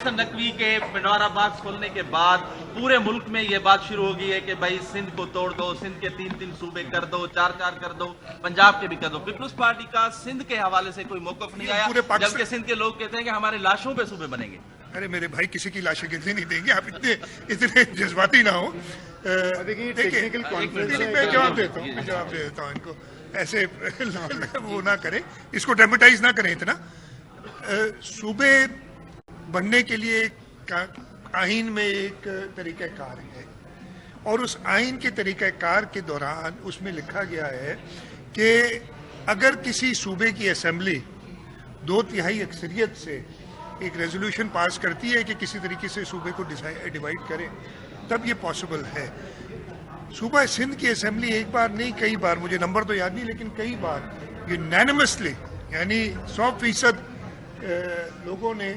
नकवी के पिनौराबाद खोलने के बाद पूरे मुल्क में ये बात शुरू हो गई है कि भाई सिंध को तोड़ दो, सिंध के 3-3 सूबे कर दो, 4-4 कर दो, पंजाब के भी कर दो। पीपल्स पार्टी का सिंध के हवाले से कोई मौकफ नहीं आया, जबकि सिंध के लोग कहते हैं कि हमारे लाशों पे सूबे बनेंगे। अरे मेरे भाई, किसी की लाशें गिरने नहीं देंगे, आप इतने जज्बाती ना हो। देखिए, मैं जवाब देता हूँ इनको, ऐसे वो ना करें, इसको ड्रामेटाइज ना करें इतना। सूबे बनने के लिए आइन में एक तरीक़ाकार है और उस आइन के तरीक़ाकार के दौरान उसमें लिखा गया है कि अगर किसी सूबे की असेंबली 2/3 अक्सरियत से एक रेजोल्यूशन पास करती है कि किसी तरीके से सूबे को डिवाइड करें, तब ये पॉसिबल है। सूबा सिंध की असेंबली एक बार नहीं कई बार, मुझे नंबर तो याद नहीं, लेकिन कई बार यूनानिमसली यानी 100% लोगों ने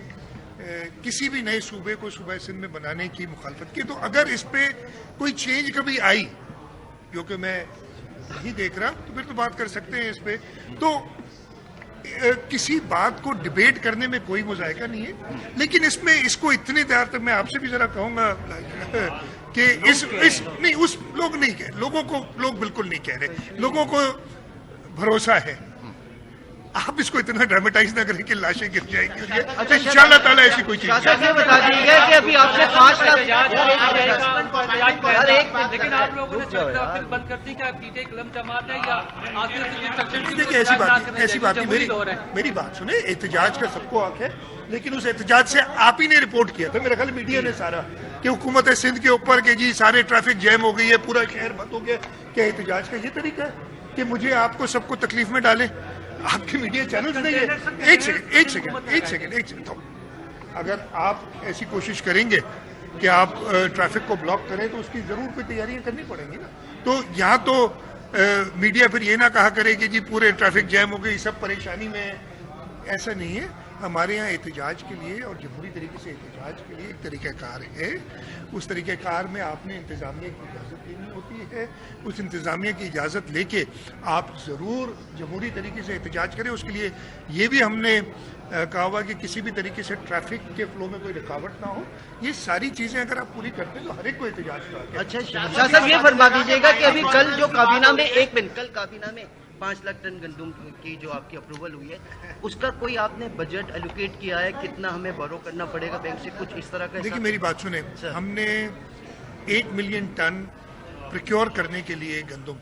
किसी भी नए सूबे को सूबा सिंध में बनाने की मुखालफत की। तो अगर इस पे कोई चेंज कभी आई, जो कि मैं नहीं देख रहा, तो फिर तो बात कर सकते हैं इस पे। तो किसी बात को डिबेट करने में कोई मुज़ायका नहीं है, लेकिन इसमें इसको इतनी देर तक मैं आपसे भी जरा कहूँगा कि नहीं, उस लोग नहीं कह, लोग बिल्कुल नहीं कह रहे, लोगों को भरोसा है। आप इसको इतना ड्रामेटाइज ना करें कि लाशें गिर जाएंगी। अच्छा, इंशाल्लाह ताला ऐसी कोई चीज ये बता दीजिए कि अभी आपसे 5 लाख, लेकिन आप लोगों ने फिर बंद कर दी, क्या पीछे कलम जमात है या देखिए, ऐसी बात मेरी बात सुने, एहतजाज का सबको हक है, लेकिन उस एहतजाज से आप ही ने रिपोर्ट किया था, मेरा ख्याल मीडिया ने सारा, कि हुकूमत सिंध के ऊपर के जी सारे ट्रैफिक जैम हो गई है, पूरा शहर बंद हो गया। क्या एहतजाज का ये तरीका है कि मुझे आपको सबको तकलीफ में डाले? आपके मीडिया चैनल्स नहीं है। एक सेकंड। तो अगर आप ऐसी कोशिश करेंगे कि आप ट्रैफिक को ब्लॉक करें, तो उसकी जरूर कोई तैयारियां करनी पड़ेंगी ना। तो यहाँ तो मीडिया फिर ये ना कहा करे कि जी पूरे ट्रैफिक जैम हो गई, सब परेशानी में। ऐसा नहीं है। हमारे यहाँ एहतजाज के लिए और जमहूरी तरीके से एहतजाज के लिए एक तरीक़ाकार है। उस तरीक़ाकार में आपने इंतज़ामिया की इजाज़त लेनी होती है। उस इंतज़ामिया की इजाज़त लेके आप ज़रूर जमहूरी तरीके से एहतजाज करें। उसके लिए ये भी हमने कहा हुआ कि किसी भी तरीके से ट्रैफिक के फ्लो में कोई रुकावट ना हो। ये सारी चीज़ें अगर आप पूरी करते हैं तो हर एक को एहतजाज का। अच्छा शाह साहब, ये फरमा दीजिएगा कि अभी कल जो काबीना में कल काबीना में 5 लाख टन गंदम की जो आपकी अप्रूवल हुई है, उसका कोई आपने बजट एलोकेट किया है? कितना हमें बोरो करना पड़ेगा बैंक से, कुछ इस तरह का? देखिए, मेरी बात सुने, हमने 1 मिलियन टन प्रोक्योर करने के लिए गंदम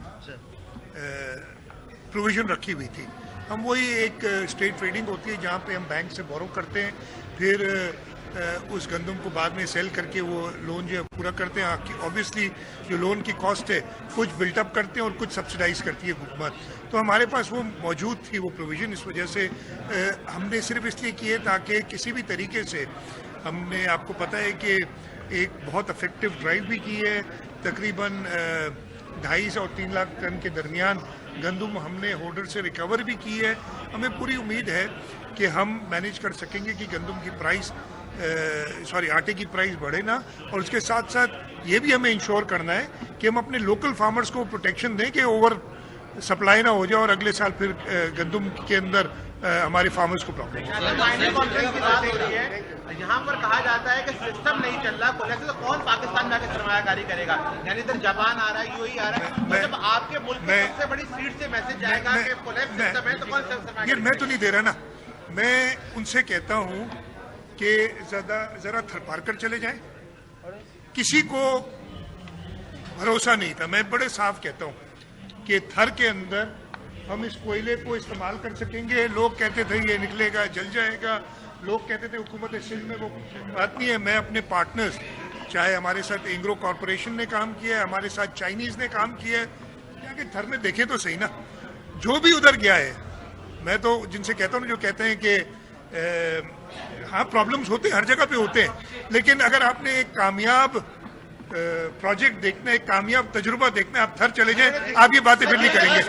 प्रोविजन रखी हुई थी। हम वही एक स्टेट ट्रेडिंग होती है जहाँ पे हम बैंक से बोरो करते हैं, फिर उस गंदम को बाद में सेल करके वो लोन जो पूरा करते हैं। ऑब्वियसली जो लोन की कॉस्ट है कुछ बिल्टअप करते हैं और कुछ सब्सिडाइज करती है हुकूमत। तो हमारे पास वो मौजूद थी वो प्रोविज़न। इस वजह से हमने सिर्फ इसलिए की है ताकि किसी भी तरीके से, हमने आपको पता है कि एक बहुत इफेक्टिव ड्राइव भी की है, तकरीबन 2.5 और 3 लाख टन के दरमियान गंदम हमने होल्डर से रिकवर भी की है। हमें पूरी उम्मीद है कि हम मैनेज कर सकेंगे कि गंदम की प्राइस आटे की प्राइस बढ़े ना। और उसके साथ साथ ये भी हमें इंश्योर करना है कि हम अपने लोकल फार्मर्स को प्रोटेक्शन दें कि ओवर सप्लाई ना हो जाए और अगले साल फिर गंदम के अंदर हमारे फार्मर्स को प्रॉब्लम हो। यहाँ पर कहा जाता है कि सिस्टम नहीं चल रहा, तो कौन पाकिस्तान में आकर सरमायाकारी करेगा? यानी इधर जापान आ रहा है, यूएई आ रहा है, तो जब आपके मुल्क में सबसे बड़ी सीट से मैसेज जाएगा कि कोलैप्स सिस्टम है, तो कौन सरमायाकारी? मैं तो नहीं दे रहा ना। मैं उनसे कहता हूँ कि जरा थरपार कर चले जाएं। किसी को भरोसा नहीं था। मैं बड़े साफ कहता हूँ कि थर के अंदर हम इस कोयले को इस्तेमाल कर सकेंगे। लोग कहते थे ये निकलेगा, जल जाएगा। लोग कहते थे हुकूमत सिंध में वो बात नहीं है। मैं अपने पार्टनर्स, चाहे हमारे साथ एंग्रो कॉरपोरेशन ने काम किया है, हमारे साथ चाइनीज़ ने काम किया है, जाके थर में देखें तो सही ना। जो भी उधर गया है, मैं तो जिनसे कहता हूँ, जो कहते हैं कि हाँ प्रॉब्लम्स होते हैं, हर जगह पे होते हैं, लेकिन अगर आपने एक कामयाब प्रोजेक्ट देखना है, एक कामयाब तजुर्बा देखना है, आप थर चले जाएं, आप ये बातें फिर नहीं करेंगे।